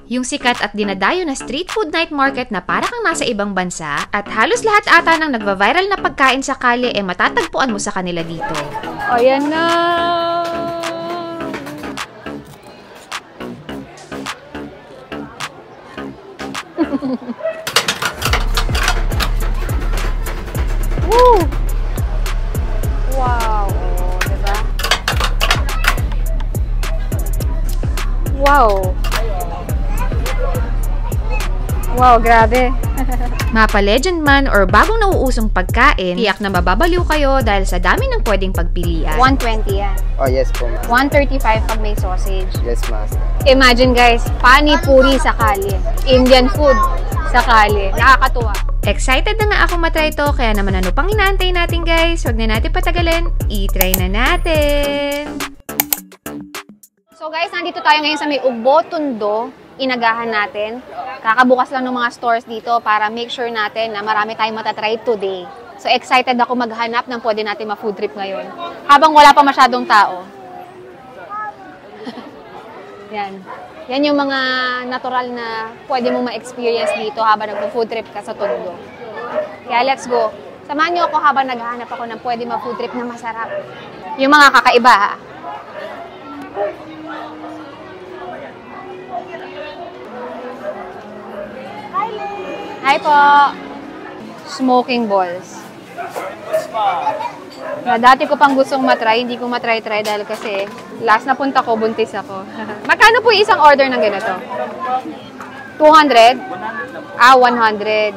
Yung sikat at dinadayo na street food night market na para kang nasa ibang bansa at halos lahat ata ng nagva-viral na pagkain sa kalye matatagpuan mo sa kanila dito. Ayan na! Woo! Wow! Diba? Wow! Wow, grabe. Mapa-legend man or bagong nauusong pagkain, tiyak na mababaliw kayo dahil sa dami ng pwedeng pagpilian. 120 yan. Oh, yes po, ma'am. 135 pag may sausage. Yes, master. Imagine guys, pani-puri sa kalye. Indian food sa kalye. Nakakatuwa. Excited na nga ako matry ito, kaya naman ano pang inaantay natin guys? Huwag na natin patagalin, i-try na natin! So guys, nandito tayo ngayon sa may Ugbo, Tondo. Inagahan natin. Kakabukas lang ng mga stores dito para make sure natin na marami tayong matatry today. So excited ako maghanap ng pwede natin ma-food trip ngayon. Habang wala pa masyadong tao. Yan. Yan yung mga natural na pwede mong ma-experience dito habang nag-food trip ka sa Tondo. Kaya let's go. Samahan niyo ako habang naghahanap ako ng pwede ma-food trip na masarap. Yung mga kakaiba ha. Hi po! Smoking balls. Na dati ko pang gustong matry, hindi ko matry-try dahil kasi last na punta ko, buntis ako. Magkano po yung isang order ng ganito? 200? Ah, 100.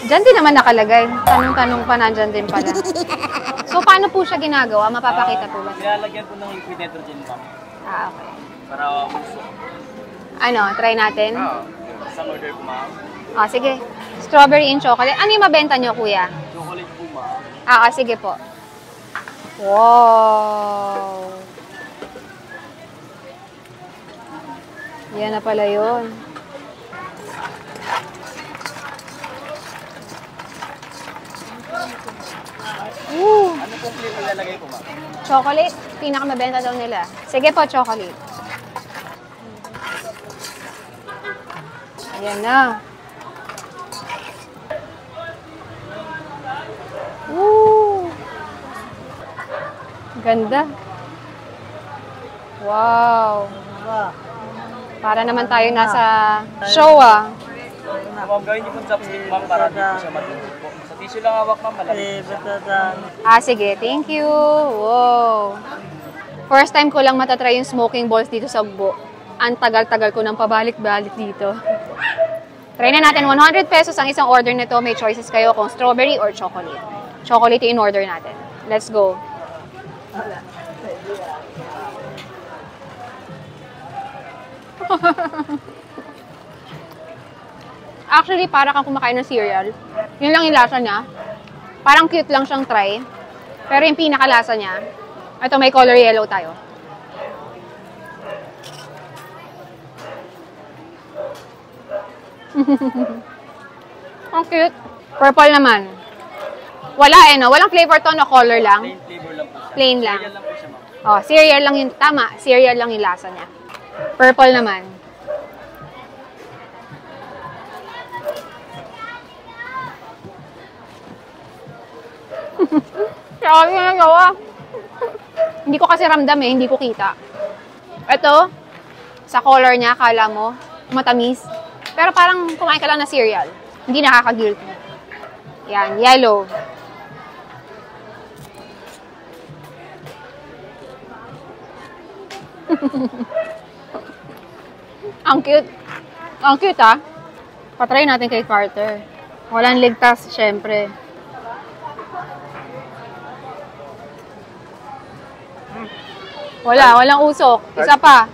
Diyan din naman nakalagay. Tanong-tanong pa, nandyan din pala. So, paano po siya ginagawa? Mapapakita po ba? Nilalagyan po ng liquid nitrogen, ma'am. Ah, okay. Para gusto. Ano, try natin? Isang order po, ma'am. Ah, sige. Strawberry and chocolate. Ano yung mabenta nyo, kuya? Chocolate po, ma'am. Ah, sige po. Wow! Yan na pala yun. Woo! Ano pong flavor nilalagay po, ma'am? Chocolate? Pinakamabenta daw nila. Sige po, chocolate. Ayan na. Woo! Ganda. Wow. Para naman tayo nasa show ah. Ma'am, gawin niyo po sa stick, ma'am, para hindi po siya matulog po. Sa tissue lang hawak, ma'am, malamig. Ah, sige. Thank you. Wow. First time ko lang matatry yung smoking balls dito sa Ugbo. Ang tagal-tagal ko nang pabalik-balik dito. Try na natin. 100 pesos ang isang order nito. May choices kayo kung strawberry or chocolate. Chocolate yung in-order natin. Let's go. Actually, para kang kumakain ng cereal. Yun lang yung lasa niya. Parang cute lang siyang try. Pero yung pinakalasa niya, ito may color yellow tayo. Ang cute. Purple naman. Wala no? Walang flavor to, no? Color lang. Plain flavor lang po siya. Plain lang. Cereal lang po siya, ma'am. Oh, cereal lang yung, tama, cereal lang yung lasa niya. Purple naman. Sabi na nagawa. Hindi ko kasi ramdam hindi ko kita. Ito, sa color niya, akala mo, matamis. Pero parang kumain ka lang na cereal. Hindi nakaka-guilty. Yan, yellow. Ang cute. Ang cute ah. Patry natin kay Carter. Walang ligtas, syempre. Walang usok. Isa pa.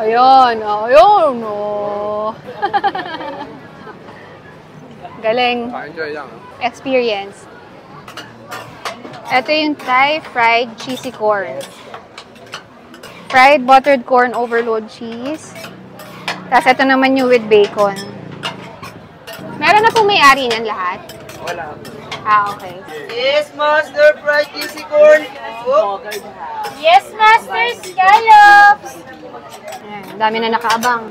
Ayun, ayun, oh. Galing. Experience. Ito yung Thai fried cheesy corn. Fried buttered corn overload cheese. Tapos ito naman yung with bacon. Meron na po may-ari niyan lahat? Wala. Ah, okay. Yes, master, fried cheesy corn. Yes, Master Scallops! Dami na nakaabang.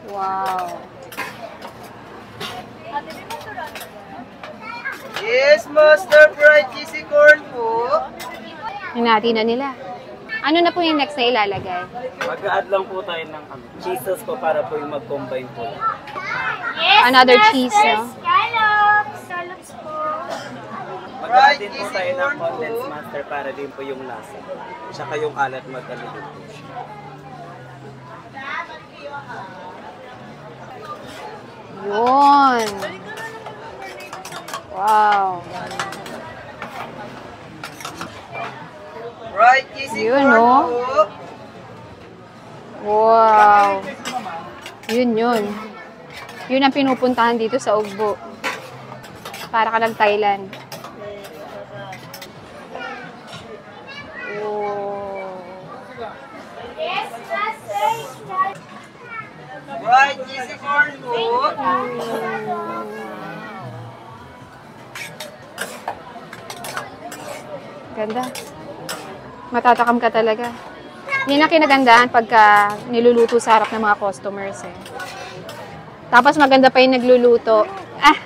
Wow. Yes, Master Fried Cheesy Corn po. Hinati na nila. Ano na po yung next na ilalagay? Mag-add lang po tayo ng cheeses po para po yung mag-combine po. Another cheese, no? Scallops po. Mag-add din po tayo ng condensed master para din po yung lasa. Tsaka yung alat magkalulog po siya. Yun. Wow. Fried Cheesy Yun, Corn no? po. Wow. Yun. Yun ang pinupuntahan dito sa Ugbo. Para ka nag-Thailand. Oh. Fried Cheesy Corn po. Ganda. Matatakam ka talaga. Yan ang kinagandahan pagka niluluto sa harap ng mga customers eh. Tapos maganda pa yung nagluluto. Ah!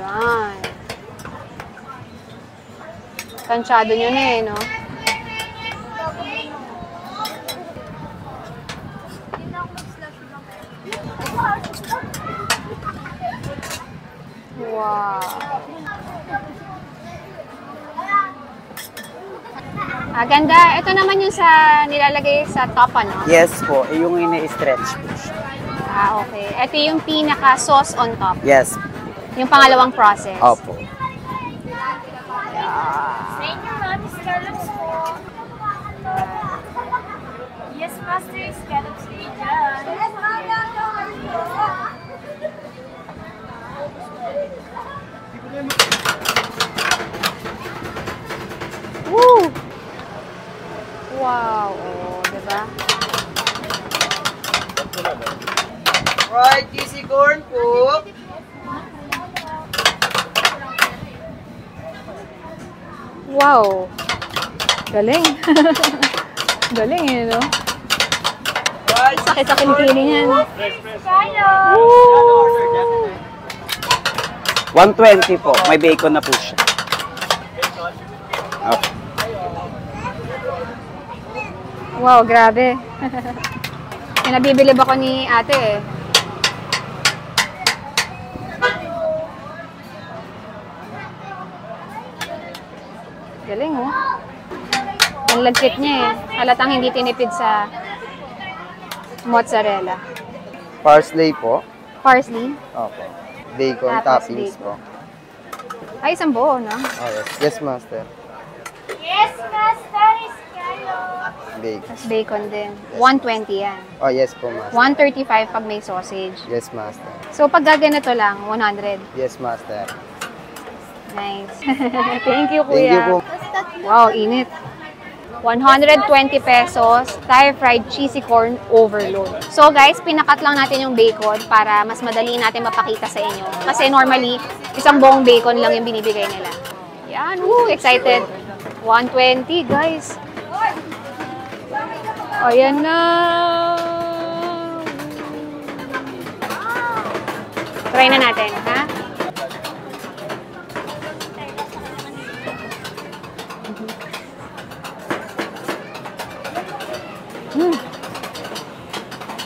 Yan. Tansyado nyo na eh, no? Wow. Ah, ganda. Ito naman yung sa nilalagay sa top, ano? Yes po, yung ini-stretch po siya. Ah, okay. Ito yung pinaka-sauce on top. Yes. Yung pangalawang process. Opo. Sa inyo, ma'am, scallops po. Yes, Master, scallops po dyan. Woo! Wow. Oh, diba? Fried Cheesy Corn po. Wow. Galing. Galing eh, no? Fried Sakit sa kilikili niyan. Scallops! 120 po, may bacon na po siya. Okay. Wow, grabe. Nabibilib ako ni ate eh. Galing oh. Ang lagkit niya eh. Halatang hindi tinipid sa mozzarella. Parsley po. Parsley. Opo. Bacon Tapos toppings bacon. po. Ay, isang buo, no? Oh, yes. Yes, master. Yes, Master, scallops. Bacon. Tapos bacon din. 120 yan. Oh, yes po, master. 135 pag may sausage. Yes, master. So, pag gaganito lang, 100. Yes, master. Nice. Thank you, Thank kuya. you po. Wow, init. 120 pesos, Thai fried cheesy corn overload. So guys, pinakat lang natin yung bacon para mas madali natin mapakita sa inyo. Kasi normally, isang buong bacon lang yung binibigay nila. Yan, woo, excited. 120 guys. Ayan na. Try na natin, ha?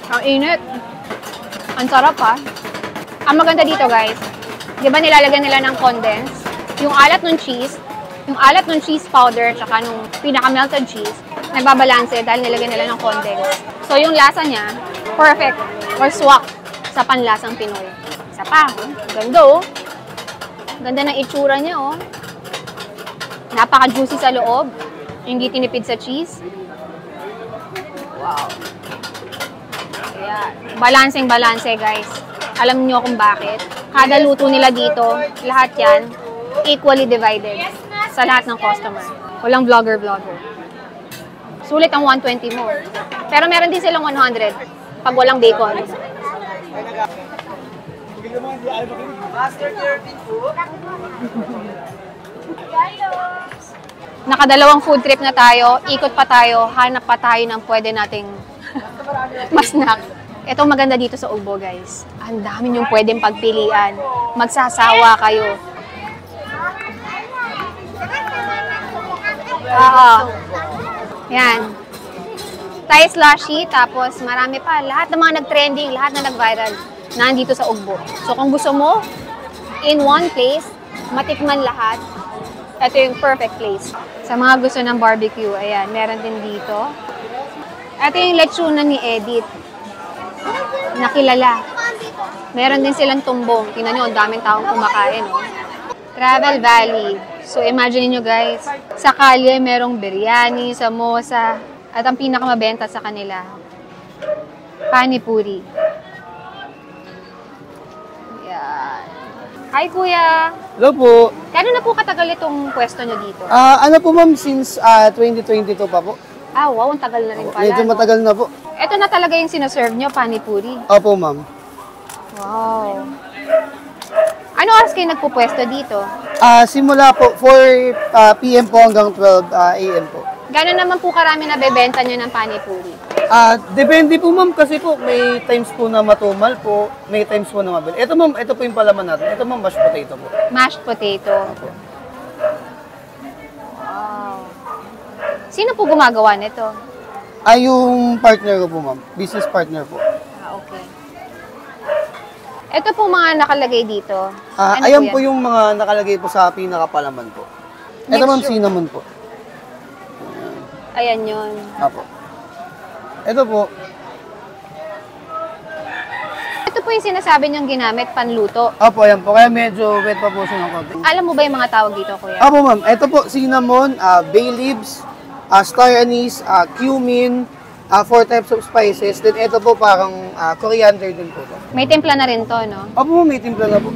Ang init. Ang sarap ha. Ang maganda dito guys, di ba nilalagyan nila ng condense? Yung alat ng cheese, yung alat ng cheese powder, tsaka nung pinaka-melted cheese, nagbabalanse dahil nilagyan nila ng condense. So yung lasa niya, perfect or swak sa panlasang Pinoy. Isa pa, ganda oh. Ganda ng itsura niya oh. Napaka-juicy sa loob. Hindi tinipid sa cheese. Wow. Ayan. Balancing-balanse, guys. Alam niyo kung bakit. Kada luto nila dito, lahat yan, equally divided sa lahat ng customer. Walang vlogger-vlogger. Sulit ang 120 mo. Pero meron din silang 100 pag walang bacon. Master 13 po. Nakadalawang food trip na tayo, ikot pa tayo, hanap pa tayo ng pwede nating masnack. Ito maganda dito sa Ugbo, guys. Ang dami niyong pwedeng pagpilian. Magsasawa kayo. Yan. Thai slushy, tapos marami pa. Lahat ng mga nag-trending, lahat na nag-viral, nandito sa Ugbo. So kung gusto mo, in one place, matikman lahat, ito yung perfect place. Sa mga gusto ng barbecue, ayan, meron din dito. Ito yung lechonan ni Edith. Nakilala. Meron din silang tumbong. Tingnan nyo, ang daming taong kumakain. Oh. Travel Valley. So, imagine niyo guys, sa kalye merong biryani, samosa, at ang pinakamabenta sa kanila, Pani Puri. Yan. Hi, Kuya! Hello po. Kano na po katagal itong pwesto nyo dito? Ano po ma'am, since 2022 pa po. Ah, wow, ang tagal na rin pala. Medyo matagal na po. Ito na talaga yung sinaserve nyo, Pani Puri. Opo ma'am. Wow. Ano oras kayo nagpupwesto dito? Simula po 4 PM po hanggang 12 AM po. Gano'n naman po karami na bebenta nyo ng Pani Puri? Depende po ma'am kasi po may times po na matumal po, may times po na mabili. Ito ma'am, ito po yung palaman natin. Ito ma'am, mashed potato po. Mashed potato. Opo. Wow. Sino po gumagawa nito? Yung partner ko po ma'am, business partner po. Okay. Ito po mga nakalagay dito. Ano Ayan po yan? yung mga nakalagay po sa pinakapalaman po. Ito ma'am, Mixture. cinnamon po. Ayan yun. Apo. Ito po, Ito po yung sinasabi niyong ginamit panluto. Apo, ayan po. Kaya medyo wet pa po siya ng konti. Alam mo ba yung mga tawag dito, Kuya? Apo, ma'am. Ito po, cinnamon, bay leaves, star anise, cumin, 4 types of spices. Then ito po parang coriander din po. May timpla na rin to, no? Apo, may timpla na po.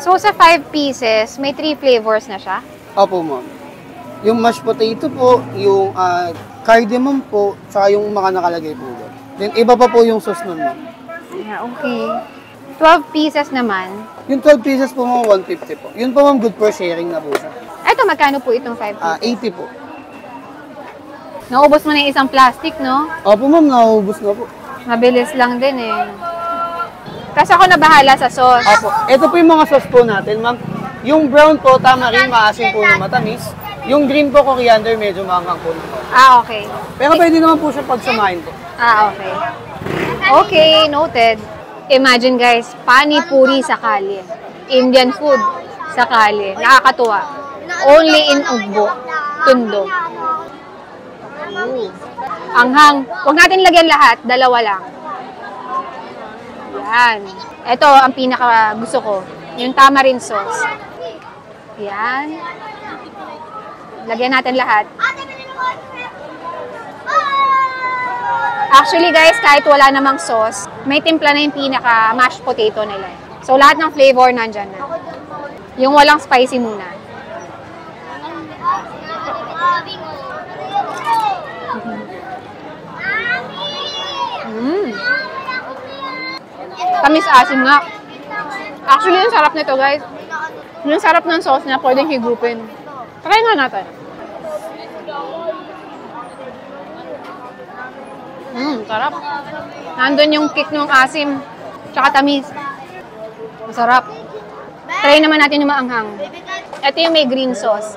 So, sa 5 pieces, may 3 flavors na siya? Apo, ma'am. Yung mashed potato po, yung cardamom po, saka yung mga nakalagay po doon. Then iba pa po yung sauce nun, ma'am. Yeah, okay. 12 pieces naman. Yung 12 pieces po, ma'am, 150 po. Yun po, ma'am, good for sharing na po siya. Ito, magkano po itong 5 pieces? 80 po. Naubos mo na yung isang plastic, no? Apo, ma'am, naubos na po. Mabilis lang din eh. Kasi ako na bahala sa sauce. Apo. Ito po yung mga sauce po natin, ma'am. Yung brown po, tamarin, maasim po na matamis. Yung green po, coriander, medyo maanghang po. Ah, okay. Pero pwede naman po siya pagsamahin po. Ah, okay. Okay, noted. Imagine guys, Pani Puri sa kalye. Indian food sa kalye. Nakakatuwa. Only in Ugbo, Tondo. Anghang. Huwag natin lagyan lahat, dalawa lang. Yan. Ito ang pinaka gusto ko. Yung tamarind sauce. Yan. Lagyan natin lahat. Actually guys, kahit wala namang sauce, may timpla na yung pinaka mashed potato nila. So lahat ng flavor nandyan na. Yung walang spicy muna. Tamis-asim nga. Actually, yung sarap nito guys. Yung sarap ng sauce niya, pwedeng higupin. Try nga natin. Sarap. Nandun yung kick ng asim, tsaka tamis. Masarap. Try naman natin yung maanghang. Ito yung may green sauce.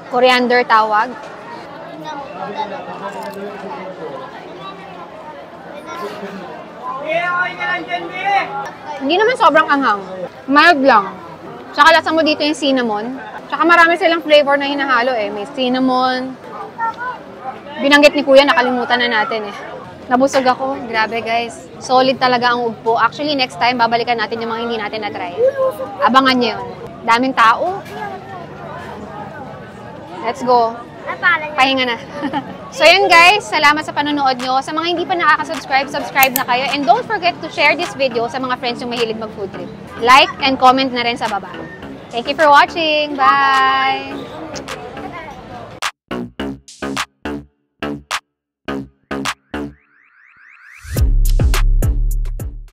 Coriander tawag. Hindi naman sobrang anghang. Mild lang. Tsaka lasa mo dito yung cinnamon. Tsaka marami silang flavor na hinahalo eh. May cinnamon. Binanggit ni Kuya, nakalimutan na natin eh. Nabusog ako. Grabe guys. Solid talaga ang Ugbo. Actually, next time, babalikan natin yung mga hindi natin na-try. Abangan nyo yun. Daming tao. Let's go. Pahinga na. So yun guys, salamat sa panonood nyo. Sa mga hindi pa nakaka-subscribe, subscribe na kayo. And don't forget to share this video sa mga friends yung mahilig mag-food trip. Like and comment na rin sa baba. Thank you for watching. Bye!